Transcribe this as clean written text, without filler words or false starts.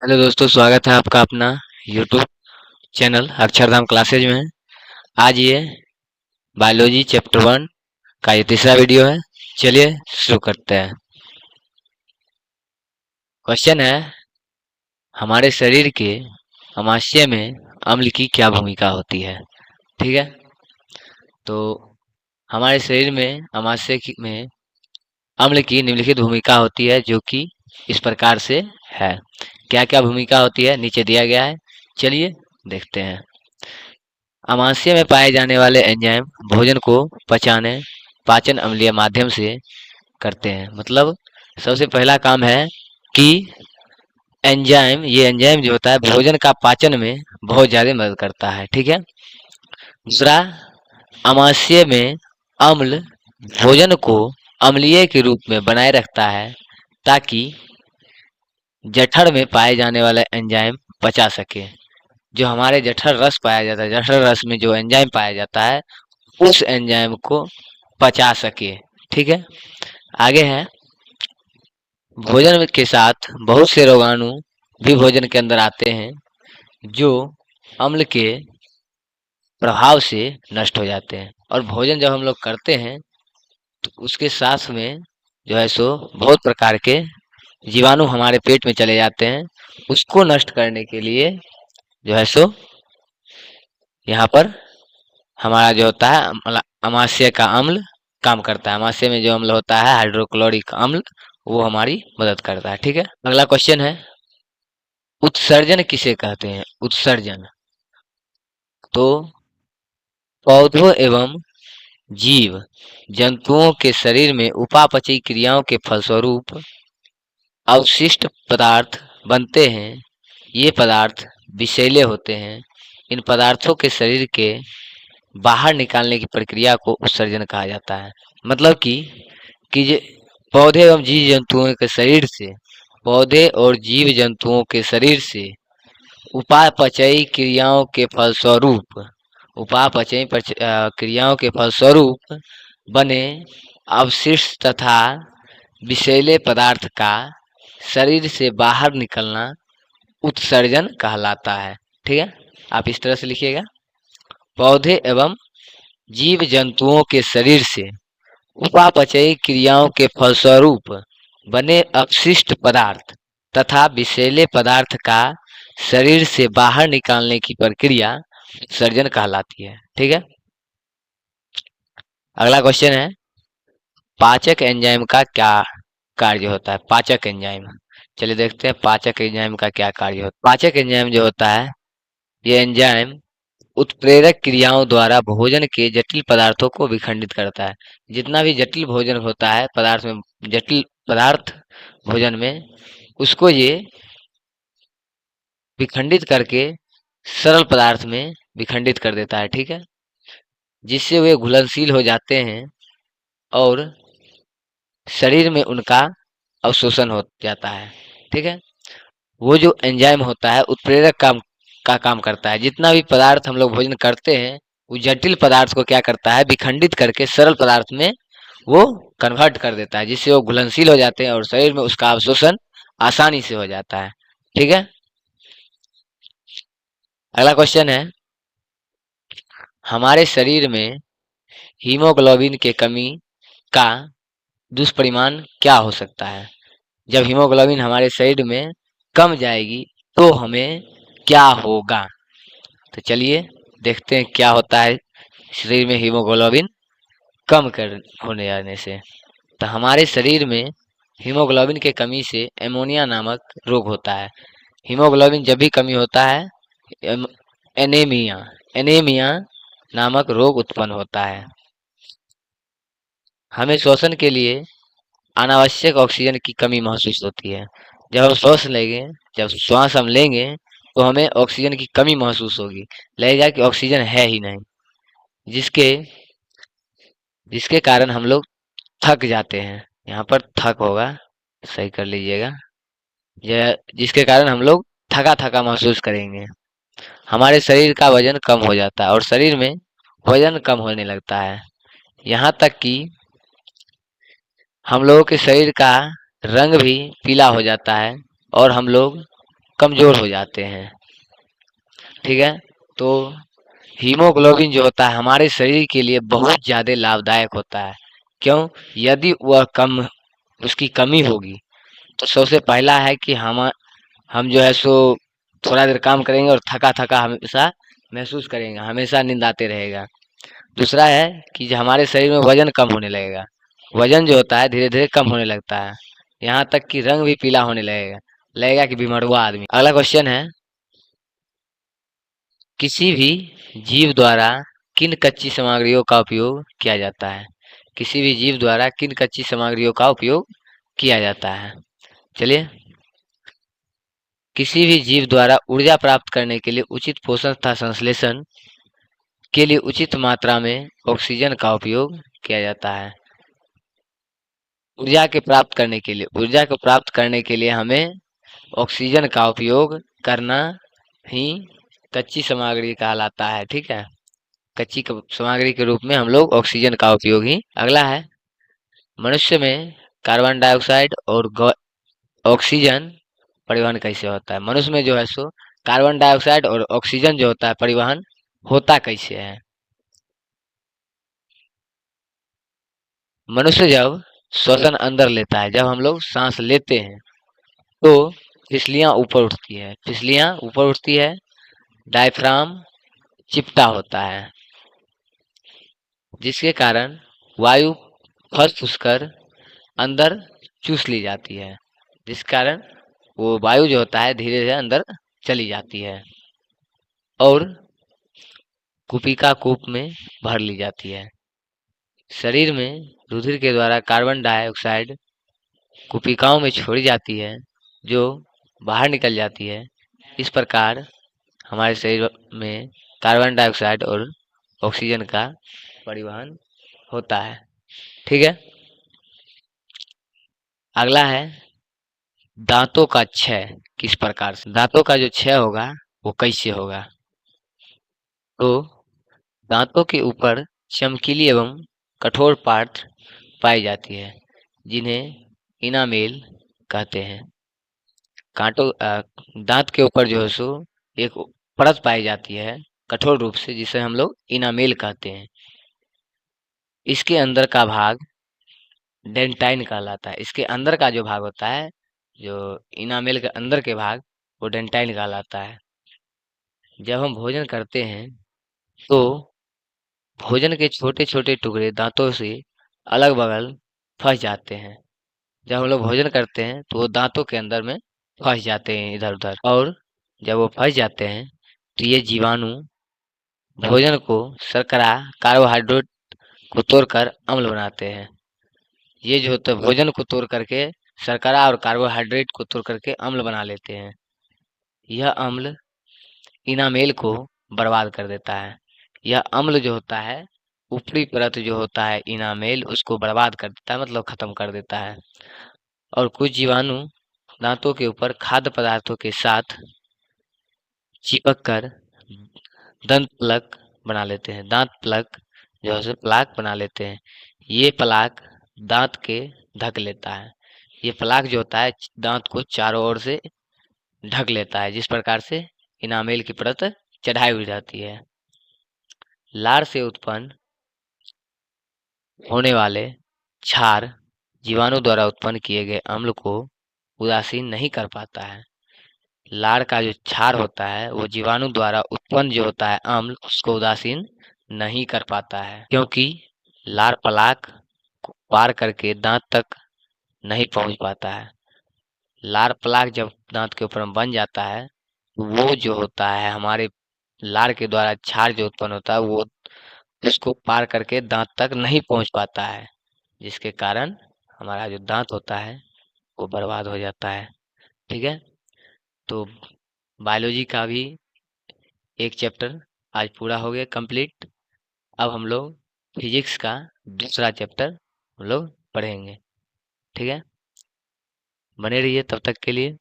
Hello दोस्तों, स्वागत है आपका अपना यूट्यूब चैनल अक्षरधाम क्लासेज में। आज ये बायोलॉजी चैप्टर 1 का ये तीसरा वीडियो है। चलिए शुरू करते हैं। क्वेश्चन है, हमारे शरीर के अमाशय में अम्ल की क्या भूमिका होती है। ठीक है, तो हमारे शरीर में में अम्ल की निम्नलिखित भूमिका होती है, जो कि इस प्रकार से है। क्या क्या भूमिका होती है नीचे दिया गया है, चलिए देखते हैं। अमाशय में पाए जाने वाले एंजाइम भोजन को पचाने पाचन अम्लीय माध्यम से करते हैं। मतलब सबसे पहला काम है कि ये एंजाइम जो होता है भोजन का पाचन में बहुत ज्यादा मदद करता है। ठीक है। दूसरा, अमाशय में अम्ल भोजन को अम्लीय के रूप में बनाए रखता है, ताकि जठर में पाए जाने वाला एंजाइम पचा सके। जो हमारे जठर रस पाया जाता है, जठर रस में जो एंजाइम पाया जाता है, उस एंजाइम को पचा सके। ठीक है। आगे है, भोजन के साथ बहुत से रोगाणु भी भोजन के अंदर आते हैं, जो अम्ल के प्रभाव से नष्ट हो जाते हैं। और भोजन जब हम लोग करते हैं तो उसके साथ में जो है सो बहुत प्रकार के जीवाणु हमारे पेट में चले जाते हैं। उसको नष्ट करने के लिए जो है सो यहाँ पर हमारा जो होता है अमाशय का अम्ल काम करता है। अमाशय में जो अम्ल होता है हाइड्रोक्लोरिक अम्ल, वो हमारी मदद करता है। ठीक है। अगला क्वेश्चन है, उत्सर्जन किसे कहते हैं। उत्सर्जन तो पौधों एवं जीव जंतुओं के शरीर में उपापचयी क्रियाओं के फलस्वरूप अवशिष्ट पदार्थ बनते हैं। ये पदार्थ विषैले होते हैं। इन पदार्थों के शरीर के बाहर निकालने की प्रक्रिया को उत्सर्जन कहा जाता है। मतलब कि जे पौधे एवं जीव जंतुओं के शरीर से पौधे और जीव जंतुओं के शरीर से उपापचयी क्रियाओं के फलस्वरूप क्रियाओं के फलस्वरूप बने अवशिष्ट तथा विषैले पदार्थ का शरीर से बाहर निकलना उत्सर्जन कहलाता है। ठीक है, आप इस तरह से लिखिएगा। पौधे एवं जीव जंतुओं के शरीर से उपापचयी क्रियाओं के फलस्वरूप बने अपशिष्ट पदार्थ तथा विषैले पदार्थ का शरीर से बाहर निकालने की प्रक्रिया उत्सर्जन कहलाती है। ठीक है। अगला क्वेश्चन है, पाचक एंजाइम का क्या कार्य होता है। पाचक एंजाइम, चलिए देखते हैं पाचक एंजाइम का क्या कार्य होता है। पाचक एंजाइम जो होता है, ये एंजाइम उत्प्रेरक क्रियाओं द्वारा भोजन के जटिल पदार्थों को विखंडित करता है। जितना भी जटिल भोजन होता है पदार्थ में, जटिल पदार्थ भोजन में, उसको ये विखंडित करके सरल पदार्थ में विखंडित कर देता है। ठीक है, जिससे वे घुलनशील हो जाते हैं और शरीर में उनका अवशोषण हो जाता है। ठीक है। वो जो एंजाइम होता है उत्प्रेरक का काम करता है। जितना भी पदार्थ हम लोग भोजन करते हैं, वो जटिल पदार्थ को क्या करता है, विखंडित करके सरल पदार्थ में वो कन्वर्ट कर देता है, जिससे वो घुलनशील हो जाते हैं और शरीर में उसका अवशोषण आसानी से हो जाता है। ठीक है। अगला क्वेश्चन है, हमारे शरीर में हीमोग्लोबिन के कमी का दुष्परिणाम क्या हो सकता है। जब हीमोग्लोबिन हमारे शरीर में कम जाएगी तो हमें क्या होगा। तो चलिए देखते हैं क्या होता है शरीर में हीमोग्लोबिन कम कर होने जाने से। तो हमारे शरीर में हीमोग्लोबिन के कमी से एमोनिया नामक रोग होता है। हीमोग्लोबिन जब भी कमी होता है, एनीमिया एनीमिया नामक रोग उत्पन्न होता है। हमें श्वसन के लिए अनावश्यक ऑक्सीजन की कमी महसूस होती है। जब हम श्वास लेंगे, जब श्वास हम लेंगे तो हमें ऑक्सीजन की कमी महसूस होगी, लगेगा कि ऑक्सीजन है ही नहीं, जिसके जिसके कारण हम लोग थक जाते हैं। यहाँ पर थक होगा, सही कर लीजिएगा। जिसके कारण हम लोग थका थका महसूस करेंगे। हमारे शरीर का वजन कम हो जाता है और शरीर में वजन कम होने लगता है। यहाँ तक कि हम लोगों के शरीर का रंग भी पीला हो जाता है और हम लोग कमजोर हो जाते हैं। ठीक है, तो हीमोग्लोबिन जो होता है हमारे शरीर के लिए बहुत ज्यादा लाभदायक होता है। क्यों? यदि वह कम उसकी कमी होगी तो सबसे पहला है कि हम जो है सो थोड़ा देर काम करेंगे और थका थका हमेशा महसूस करेंगे, हमेशा नींद आते रहेगा। दूसरा है कि जो हमारे शरीर में वजन कम होने लगेगा, वजन जो होता है धीरे धीरे कम होने लगता है, यहाँ तक कि रंग भी पीला होने लगेगा, लगेगा कि बीमारुआ आदमी। अगला क्वेश्चन है, किसी भी जीव द्वारा किन कच्ची सामग्रियों का उपयोग किया जाता है? किसी भी जीव द्वारा किन कच्ची सामग्रियों का उपयोग किया जाता है? चलिए, किसी भी जीव द्वारा ऊर्जा प्राप्त करने के लिए उचित पोषण तथा संश्लेषण के लिए उचित मात्रा में ऑक्सीजन का उपयोग किया जाता है। ऊर्जा को प्राप्त करने के लिए हमें ऑक्सीजन का उपयोग करना ही कच्ची सामग्री कहलाता है। ठीक है, सामग्री के रूप में हम लोग ऑक्सीजन का उपयोग ही। अगला है, मनुष्य में कार्बन डाइऑक्साइड और ऑक्सीजन परिवहन कैसे होता है? मनुष्य में जो है सो कार्बन डाइऑक्साइड और ऑक्सीजन जो होता है परिवहन होता कैसे है? मनुष्य जब श्वसन अंदर लेता है, जब हम लोग सांस लेते हैं तो फिसलियां ऊपर उठती है, डायफ्राम चिपटा होता है, जिसके कारण वायु फंस फुस कर अंदर चूस ली जाती है, जिस कारण वो वायु जो होता है धीरे धीरे अंदर चली जाती है और कुपिका कूप में भर ली जाती है। शरीर में रुधिर के द्वारा कार्बन डाइऑक्साइड कुपिकाओं में छोड़ी जाती है, जो बाहर निकल जाती है। इस प्रकार हमारे शरीर में कार्बन डाइऑक्साइड और ऑक्सीजन का परिवहन होता है। ठीक है, अगला है, दांतों का क्षय किस प्रकार से? दांतों का जो क्षय होगा वो कैसे होगा? तो दांतों के ऊपर चमकीली एवं कठोर पार्ट पाई जाती है, जिन्हें इनामेल कहते हैं। दांत के ऊपर जो है सो एक परत पाई जाती है कठोर रूप से, जिसे हम लोग इनामेल कहते हैं। इसके अंदर का भाग डेंटाइन कहलाता है। इसके अंदर का जो भाग होता है, जो इनामेल के अंदर के भाग, वो डेंटाइन कहलाता है। जब हम भोजन करते हैं तो भोजन के छोटे छोटे टुकड़े दांतों से अलग बगल फंस जाते हैं। जब हम लोग भोजन करते हैं तो वो दांतों के अंदर में फंस जाते हैं इधर उधर, और जब वो फंस जाते हैं तो ये जीवाणु भोजन को शर्करा कार्बोहाइड्रेट को तोड़कर अम्ल बनाते हैं। ये जो होता है भोजन को तोड़ करके शर्करा और कार्बोहाइड्रेट को तोड़ करके अम्ल बना लेते हैं। यह अम्ल इनामेल को बर्बाद कर देता है। यह अम्ल जो होता है, ऊपरी परत जो होता है इनामेल, उसको बर्बाद कर देता है, मतलब खत्म कर देता है। और कुछ जीवाणु दांतों के ऊपर खाद्य पदार्थों के साथ चिपक कर दंत प्लक बना लेते हैं। दांत प्लक जो है प्लाक बना लेते हैं। ये प्लाक दांत के ढक लेता है। ये प्लाक जो होता है दांत को चारों ओर से ढक लेता है, जिस प्रकार से इनामेल की परत चढ़ाई हुई रहती है। लार से उत्पन्न होने वाले क्षार जीवाणु द्वारा उत्पन्न किए गए अम्ल को उदासीन नहीं कर पाता है। लार का जो क्षार होता है वो जीवाणु द्वारा उत्पन्न जो होता है अम्ल, उसको उदासीन नहीं कर पाता है, क्योंकि लार प्लाक को पार करके दांत तक नहीं पहुंच पाता है। लार प्लाक जब दांत के ऊपर में बन जाता है तो वो जो होता है हमारे लार के द्वारा क्षार जो उत्पन्न होता है वो उसको पार करके दांत तक नहीं पहुंच पाता है, जिसके कारण हमारा जो दांत होता है वो बर्बाद हो जाता है। ठीक है, तो बायोलॉजी का भी एक चैप्टर आज पूरा हो गया कंप्लीट। अब हम लोग फिजिक्स का दूसरा चैप्टर हम लोग पढ़ेंगे। ठीक है, बने रहिए तब तक के लिए।